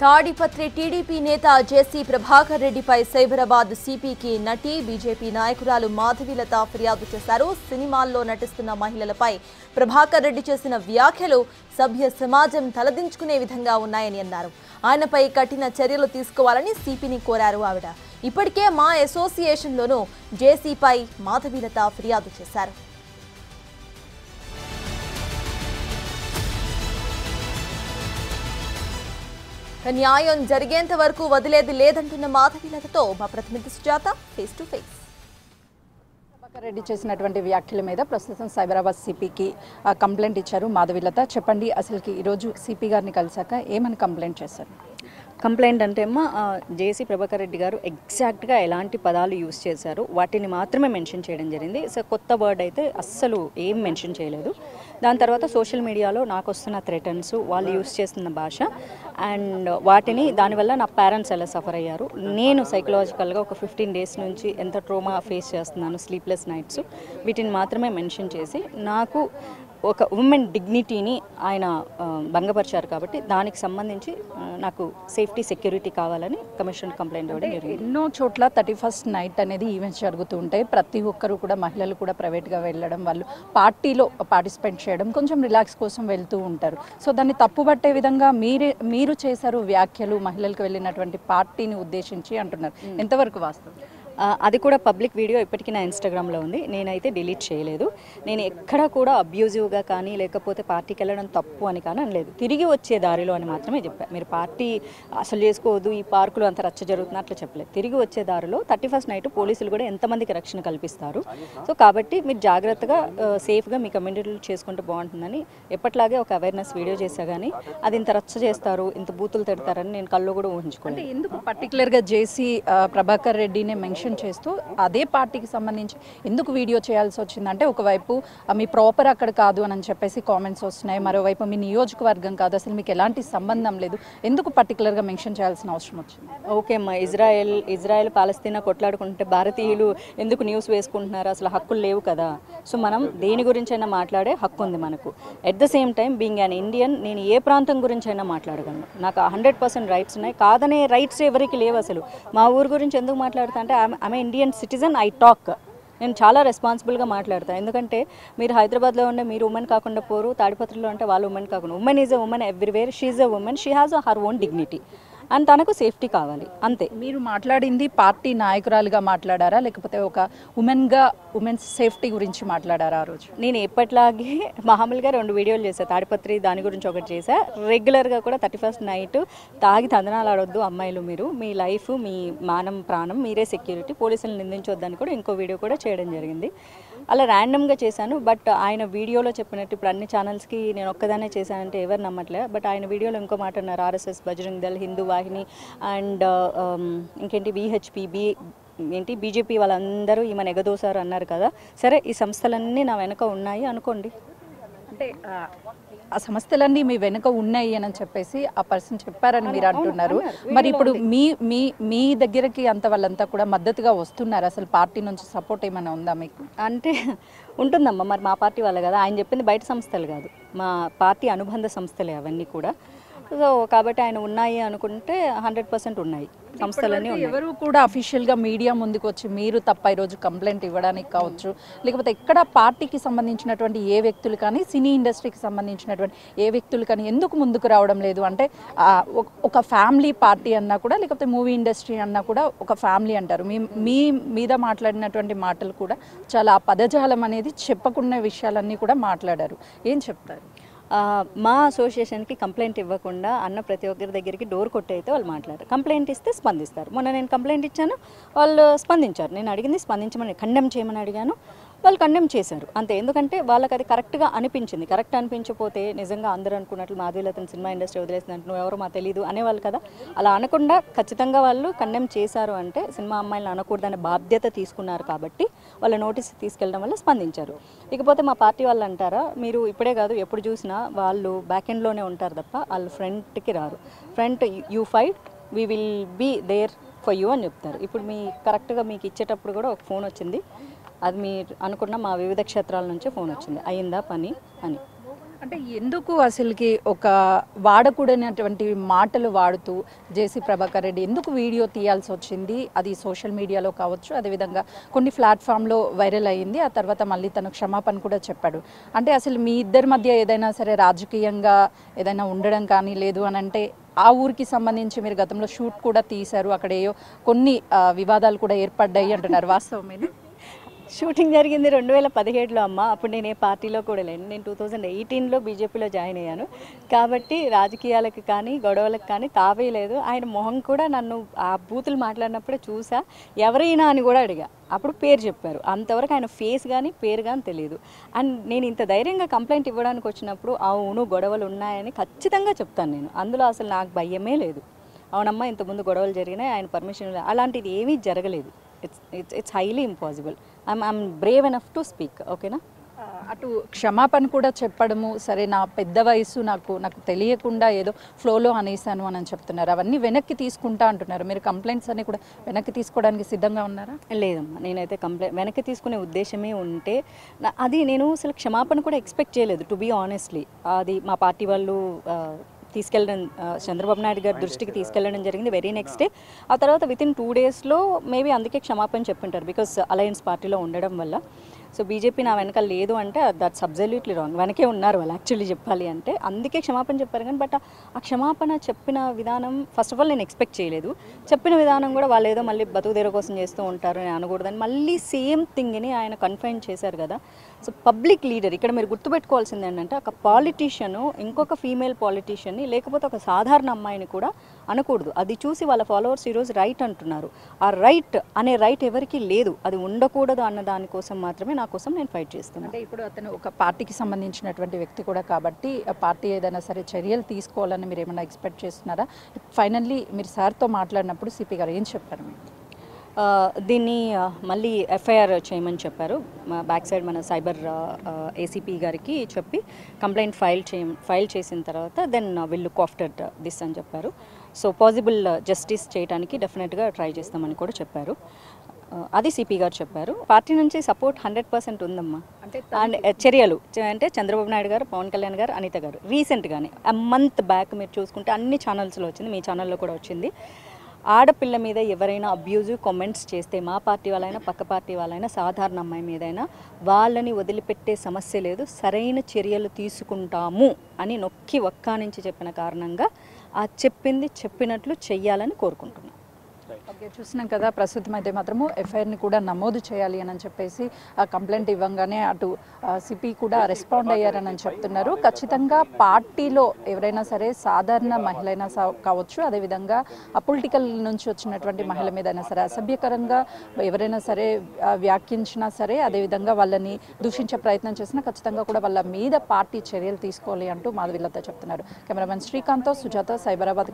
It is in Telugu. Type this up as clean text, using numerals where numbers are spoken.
తాడిపత్రి టీడీపీ నేత జేసీ ప్రభాకర్ రెడ్డిపై సైబరాబాద్ సిపికి నటి బీజేపీ నాయకురాలు మాధవీలత ఫిర్యాదు చేశారు. సినిమాల్లో నటిస్తున్న మహిళలపై ప్రభాకర్ రెడ్డి చేసిన వ్యాఖ్యలు సభ్య సమాజం తలదించుకునే విధంగా ఉన్నాయని అన్నారు. ఆయనపై కఠిన చర్యలు తీసుకోవాలని సిపిని కోరారు ఆవిడ. ఇప్పటికే మా అసోసియేషన్లోనూ జేసీపై మాధవీలత ఫిర్యాదు చేశారు. న్యాయం జరిగేంత వరకు వదిలేది లేదంటున్న మాధవీలతతో మా ప్రతినిధి Sujatha face to face. Prabhakar Reddy చేసినటువంటి వ్యాఖ్యల మీద ప్రస్తుతం సైబరాబాద్ సిపికి కంప్లైంట్ ఇచ్చారు మాధవీలత. చెప్పండి, అసలుకి ఈరోజు సిపి గారిని కలిసాక ఏమని కంప్లైంట్ చేశారు? కంప్లైంట్ అంటే జేసీ ప్రభాకర్ రెడ్డి గారు ఎగ్జాక్ట్గా ఎలాంటి పదాలు యూజ్ చేశారు వాటిని మాత్రమే మెన్షన్ చేయడం జరిగింది. సో కొత్త వర్డ్ అయితే అస్సలు ఏం మెన్షన్ చేయలేదు. దాని తర్వాత సోషల్ మీడియాలో నాకు వస్తున్న థ్రెటన్స్, వాళ్ళు యూజ్ చేస్తున్న భాష అండ్ వాటిని దానివల్ల నా పేరెంట్స్ ఎలా సఫర్ అయ్యారు, నేను సైకలాజికల్గా ఒక 15 days నుంచి ఎంత ట్రోమా ఫేస్ చేస్తున్నాను, స్లీప్లెస్ నైట్స్, వీటిని మాత్రమే మెన్షన్ చేసి నాకు ఒక ఉమెన్ డిగ్నిటీని ఆయన భంగపరిచారు. కాబట్టి దానికి సంబంధించి నాకు సేఫ్టీ సెక్యూరిటీ కావాలని కమిషన్ కంప్లైంట్ ఇవ్వడం జరిగింది. ఎన్నో చోట్ల 31st నైట్ అనేది ఈవెంట్స్ జరుగుతూ ఉంటాయి. ప్రతి ఒక్కరు కూడా, మహిళలు కూడా ప్రైవేట్గా వెళ్ళడం, వాళ్ళు పార్టీలో పార్టిసిపేట్ చేయడం, కొంచెం రిలాక్స్ కోసం వెళ్తూ ఉంటారు. సో దాన్ని తప్పుపట్టే విధంగా మీరు చేశారు వ్యాఖ్యలు మహిళలకు వెళ్ళినటువంటి పార్టీని ఉద్దేశించి అంటున్నారు. ఎంతవరకు వాస్తవం? అది కూడా పబ్లిక్ వీడియో ఇప్పటికీ నా ఇన్స్టాగ్రామ్లో ఉంది. నేనైతే డిలీట్ చేయలేదు. నేను ఎక్కడా కూడా అబ్యూజివ్గా కానీ లేకపోతే పార్టీకి వెళ్ళడం తప్పు అని కానీ అనలేదు. తిరిగి వచ్చే దారిలో అని మాత్రమే చెప్పాను. మీరు పార్టీ అసలు చేసుకోవద్దు, ఈ పార్కులు అంత రచ్చ జరుగుతున్నట్లు చెప్పలేదు. తిరిగి వచ్చే దారిలో 31st నైట్ పోలీసులు కూడా ఎంతమందికి రక్షణ కల్పిస్తారు. సో కాబట్టి మీరు జాగ్రత్తగా సేఫ్గా మీ కమ్యూనిటీలు చేసుకుంటే బాగుంటుందని ఎప్పట్లాగే ఒక అవేర్నెస్ వీడియో చేశా. కానీ అది ఇంత రచ్చ చేస్తారు, ఇంత బూతులు తిడతారని నేను కళ్ళు కూడా ఊహించుకోలేదు. ఎందుకు పర్టికులర్గా జేసీ ప్రభాకర్ రెడ్డిని మెన్షన్ చేస్తూ అదే పార్టీకి సంబంధించి ఎందుకు వీడియో చేయాల్సి వచ్చిందంటే, ఒకవైపు మీ ప్రాపర్ అక్కడ కాదు అని చెప్పేసి కామెంట్స్ వస్తున్నాయి, మరోవైపు మీ నియోజకవర్గం కాదు, అసలు మీకు ఎలాంటి సంబంధం లేదు, ఎందుకు పర్టికులర్గా మెన్షన్ చేయాల్సిన అవసరం వచ్చింది? ఓకే అమ్మా, ఇజ్రాయెల్ పాలస్తీనా కొట్లాడుకుంటే భారతీయులు ఎందుకు న్యూస్ వేసుకుంటున్నారు? అసలు హక్కులు లేవు కదా. సో మనం దేని గురించైనా మాట్లాడే హక్కు ఉంది మనకు. At the same time being an Indian, నేను ఏ ప్రాంతం గురించైనా మాట్లాడగలను. నాకు 100% రైట్స్ ఉన్నాయి. కాదనే రైట్స్ ఎవరికి లేవు. అసలు మా ఊరు గురించి ఎందుకు మాట్లాడుతా అంటే I'm Indian citizen, I talk. నేను చాలా రెస్పాన్సిబుల్గా మాట్లాడతాను. ఎందుకంటే మీరు హైదరాబాద్లో ఉండే మీరు ఉమెన్ కాకుండా పోరు, తాడిపత్రిలో అంటే వాళ్ళు ఉమెన్ కాకుండా, women is a women everywhere, she is a women, she has her own dignity and తనకు సేఫ్టీ కావాలి అంతే. మీరు మాట్లాడింది పార్టీ నాయకురాలుగా మాట్లాడారా, లేకపోతే ఒక ఉమెన్గా ఉమెన్స్ సేఫ్టీ గురించి మాట్లాడారా? ఆ రోజు నేను ఎప్పట్లాగే మామూలుగా 2 వీడియోలు చేశాను. తాడిపత్రి దాని గురించి ఒకటి చేశా. రెగ్యులర్గా కూడా 31st నైట్ తాగి తందనాలు ఆడొద్దు అమ్మాయిలు, మీరు మీ లైఫ్, మీ మానం ప్రాణం మీరే సెక్యూరిటీ, పోలీసులను నిందించొద్దని కూడా ఇంకో వీడియో కూడా చేయడం జరిగింది. అలా ర్యాండమ్గా చేశాను. బట్ ఆయన వీడియోలో చెప్పినట్టు ఇప్పుడు అన్ని ఛానల్స్కి నేను ఒక్కదానే చేశానంటే ఎవరు నమ్మట్లే. బట్ ఆయన వీడియోలో ఇంకో మాట అన్నారు, RSS, Bajrang Dal, Hindu Vahini and ఇంకేంటి బీజేపీ వాళ్ళందరూ ఈమెను ఎగదోసారు అన్నారు కదా. సరే, ఈ సంస్థలన్నీ నా వెనక ఉన్నాయి అనుకోండి. అంటే ఆ సంస్థలన్నీ మీ వెనుక ఉన్నాయి అని చెప్పేసి ఆ పర్సన్ చెప్పారని మీరు అంటున్నారు. మరి ఇప్పుడు మీ దగ్గరకి వాళ్ళంతా కూడా మద్దతుగా వస్తున్నారు. అసలు పార్టీ నుంచి సపోర్ట్ ఏమైనా ఉందా మీకు? అంటే ఉంటుందమ్మా, మరి మా పార్టీ వాళ్ళే కదా. ఆయన చెప్పింది బయట సంస్థలు కాదు, మా పార్టీ అనుబంధ సంస్థలే అవన్నీ కూడా. సో కాబట్టి ఆయన ఉన్నాయి అనుకుంటే 100% ఉన్నాయి, సంస్థలన్నీ ఉన్నాయి. ఎవరు కూడా అఫీషియల్గా మీడియా ముందుకు వచ్చి మీరు తప్ప ఈరోజు కంప్లైంట్ ఇవ్వడానికి కావచ్చు, లేకపోతే ఎక్కడ పార్టీకి సంబంధించినటువంటి ఏ వ్యక్తులు కానీ, సినీ ఇండస్ట్రీకి సంబంధించినటువంటి ఏ వ్యక్తులు కానీ ఎందుకు ముందుకు రావడం లేదు? అంటే ఒక ఫ్యామిలీ పార్టీ అన్నా కూడా, లేకపోతే మూవీ ఇండస్ట్రీ అన్నా కూడా ఒక ఫ్యామిలీ అంటారు. మీ మీద మాట్లాడినటువంటి మాటలు కూడా చాలా పదజాలం అనేది చెప్పుకునే విషయాలన్నీ కూడా మాట్లాడారు. ఏం చెప్తారు? మా అసోసియేషన్కి కంప్లైంట్ ఇవ్వకుండా అన్న ప్రతి ఒక్కరి దగ్గరికి డోర్ కొట్టి అయితే వాళ్ళు మాట్లాడారు. కంప్లైంట్ ఇస్తే స్పందిస్తారు. మొన్న నేను కంప్లైంట్ ఇచ్చాను, వాళ్ళు స్పందించారు. నేను అడిగింది స్పందించమని, ఖండెం చేయమని అడిగాను, వాళ్ళు కండెమ్ చేశారు అంతే. ఎందుకంటే వాళ్ళకి అది కరెక్ట్గా అనిపించింది. కరెక్ట్ అనిపించకపోతే నిజంగా అందరూ అనుకున్నట్లు మాధవీలతను సినిమా ఇండస్ట్రీ వదిలేసినట్టు నువ్వు ఎవరో మాకు తెలియదు అనేవాళ్ళు కదా. అలా అనకుండా ఖచ్చితంగా వాళ్ళు కండెమ్ చేశారు అంటే సినిమా అమ్మాయిలను అనకూడదనే బాధ్యత తీసుకున్నారు కాబట్టి వాళ్ళ నోటీస్ తీసుకెళ్ళడం వల్ల స్పందించారు. ఇకపోతే మా పార్టీ వాళ్ళు అంటారా, మీరు ఇప్పుడే కాదు ఎప్పుడు చూసినా వాళ్ళు బ్యాక్ ఎండ్లోనే ఉంటారు తప్ప వాళ్ళు ఫ్రంట్కి రారు. Front you fight, we will be there for you అని చెప్తారు. ఇప్పుడు మీ కరెక్ట్గా మీకు ఇచ్చేటప్పుడు కూడా ఒక ఫోన్ వచ్చింది, అది మీరు అనుకున్న మా వివిధ క్షేత్రాల నుంచే ఫోన్ వచ్చింది, అయిందా పని అని. అంటే ఎందుకు అసలుకి ఒక వాడకూడనటువంటి మాటలు వాడుతూ జేసీ ప్రభాకర్ రెడ్డి ఎందుకు వీడియో తీయాల్సి వచ్చింది? అది సోషల్ మీడియాలో కావచ్చు, అదేవిధంగా కొన్ని ప్లాట్ఫామ్లో వైరల్ అయ్యింది. ఆ తర్వాత మళ్ళీ తను క్షమాపణ కూడా చెప్పాడు. అంటే అసలు మీ ఇద్దరి మధ్య ఏదైనా సరే రాజకీయంగా ఏదైనా ఉండడం కానీ, లేదు అని అంటే ఆ ఊరికి సంబంధించి మీరు గతంలో షూట్ కూడా తీశారు, అక్కడ ఏయో కొన్ని వివాదాలు కూడా ఏర్పడ్డాయి అంటున్నారు, వాస్తవమేనా? షూటింగ్ జరిగింది 2017లో అమ్మ. అప్పుడు నేను ఏ పార్టీలో కూడా లేను. నేను 2018లో బీజేపీలో జాయిన్ అయ్యాను. కాబట్టి రాజకీయాలకు కానీ గొడవలకు కానీ తావే లేదు. ఆయన మొహం కూడా నన్ను ఆ బూతులు మాట్లాడినప్పుడే చూసా. ఎవరైనా అని కూడా అడిగా. అప్పుడు పేరు చెప్పారు. అంతవరకు ఆయన ఫేస్ కానీ పేరు కానీ తెలియదు. అండ్ నేను ఇంత ధైర్యంగా కంప్లైంట్ ఇవ్వడానికి వచ్చినప్పుడు అవును గొడవలు ఉన్నాయని ఖచ్చితంగా చెప్తాను నేను. అందులో అసలు నాకు భయమే లేదు. అవునమ్మా ఇంతకుముందు గొడవలు జరిగినాయి, ఆయన పర్మిషన్ అలాంటిది ఏమీ జరగలేదు. It's highly impossible. I'm Brave enough to speak. ఓకేనా? అటు క్షమాపణ కూడా చెప్పడము, సరే నా పెద్ద వయసు నాకు తెలియకుండా ఏదో ఫ్లోలో అనేసాను అని చెప్తున్నారు. అవన్నీ వెనక్కి తీసుకుంటా అంటున్నారు. మీరు కంప్లైంట్స్ అన్ని కూడా వెనక్కి తీసుకోవడానికి సిద్ధంగా ఉన్నారా? లేదమ్మా, నేనైతే వెనక్కి తీసుకునే ఉద్దేశమే ఉంటే అది నేను అసలు క్షమాపణ కూడా ఎక్స్పెక్ట్ చేయలేదు టు బీ ఆనెస్ట్లీ. అది మా పార్టీ వాళ్ళు తీసుకెళ్ళడం, చంద్రబాబు నాయుడు గారి దృష్టికి తీసుకెళ్ళడం జరిగింది వెరీ నెక్స్ట్ డే. ఆ తర్వాత వితిన్ 2 డేస్లో మేబీ అందుకే క్షమాపణ చెప్పింటారు, బికాస్ అలయన్స్ పార్టీలో ఉండడం వల్ల. సో బీజేపీ నా వెనక లేదు అంటే దట్స్ అబ్జల్యూట్లీ రాంగ్. వెనకే ఉన్నారు వాళ్ళు యాక్చువల్లీ చెప్పాలి అంటే. అందుకే క్షమాపణ చెప్పారు. కానీ బట్ ఆ క్షమాపణ చెప్పిన విధానం ఫస్ట్ ఆఫ్ ఆల్ నేను ఎక్స్పెక్ట్ చేయలేదు. చెప్పిన విధానం కూడా వాళ్ళు ఏదో మళ్ళీ బతుకుదేర కోసం చేస్తూ ఉంటారు అని అనకూడదని మళ్ళీ సేమ్ థింగ్ని ఆయన కన్ఫైన్ చేశారు కదా. సో పబ్లిక్ లీడర్ ఇక్కడ మీరు గుర్తుపెట్టుకోవాల్సింది ఏంటంటే, ఒక పాలిటీషియను ఇంకొక ఫీమేల్ పాలిటీషియన్ని లేకపోతే ఒక సాధారణ అమ్మాయిని కూడా అనకూడదు. అది చూసి వాళ్ళ ఫాలోవర్స్ ఈరోజు రైట్ అంటున్నారు. ఆ రైట్ అనే రైట్ ఎవరికీ లేదు. అది ఉండకూడదు అన్న దానికోసం మాత్రమే నా కోసం నేను ఫైట్ చేస్తున్నాను. అంటే ఇప్పుడు అతను ఒక పార్టీకి సంబంధించినటువంటి వ్యక్తి కూడా కాబట్టి ఆ పార్టీ ఏదైనా సరే చర్యలు తీసుకోవాలని మీరు ఏమైనా ఎక్స్పెక్ట్ చేస్తున్నారా? ఫైనల్లీ మీరు సార్తో మాట్లాడినప్పుడు సిపి గారు ఏం చెప్పారు మీకు? దీన్ని మళ్ళీ ఎఫ్ఐఆర్ చేయమని చెప్పారు. బ్యాక్ సైడ్ మన సైబర్ ఏసీపీ గారికి చెప్పి కంప్లైంట్ ఫైల్ చేసిన తర్వాత then will look after this అని చెప్పారు. సో పాసిబుల్ జస్టిస్ చేయడానికి డెఫినెట్గా ట్రై చేస్తామని కూడా చెప్పారు. అది సిపి గారు చెప్పారు. పార్టీ నుంచి సపోర్ట్ 100% ఉందమ్మా. అండ్ చర్యలు అంటే చంద్రబాబు నాయుడు గారు, పవన్ కళ్యాణ్ గారు, అనిత గారు రీసెంట్గానే మంత్ బ్యాక్ మీరు చూసుకుంటే అన్ని ఛానల్స్లో వచ్చింది, మీ ఛానల్లో కూడా వచ్చింది. ఆడపిల్ల మీద ఎవరైనా అబ్యూజివ్ కామెంట్స్ చేస్తే మా పార్టీ వాళ్ళైనా పక్క పార్టీ వాళ్ళైనా సాధారణ అమ్మాయి మీదైనా వాళ్ళని వదిలిపెట్టే సమస్య లేదు, సరైన చర్యలు తీసుకుంటాము అని నొక్కి ఒక్కానించి చెప్పిన కారణంగా ఆ చెప్పింది చెప్పినట్లు చెయ్యాలని కోరుకుంటున్నాను. ఓకే, చూసినాం కదా. ప్రస్తుతం అయితే మాత్రము ఎఫ్ఐఆర్ని కూడా నమోదు చేయాలి అని చెప్పేసి ఆ కంప్లైంట్ ఇవ్వగానే అటు సిపి కూడా రెస్పాండ్ అయ్యారని చెప్తున్నారు. ఖచ్చితంగా పార్టీలో ఎవరైనా సరే సాధారణ మహిళ అయినా కావచ్చు, అదేవిధంగా అపొలిటికల్ నుంచి వచ్చినటువంటి మహిళ మీద అయినా సరే అసభ్యకరంగా ఎవరైనా సరే వ్యాఖ్యించినా సరే, అదేవిధంగా వాళ్ళని దూషించే ప్రయత్నం చేసినా ఖచ్చితంగా కూడా వాళ్ళ మీద పార్టీ చర్యలు తీసుకోవాలి అంటూ మాధవీలత చెప్తున్నారు. కెమెరామెన్ శ్రీకాంత్తో సుజాత, సైబరాబాద్.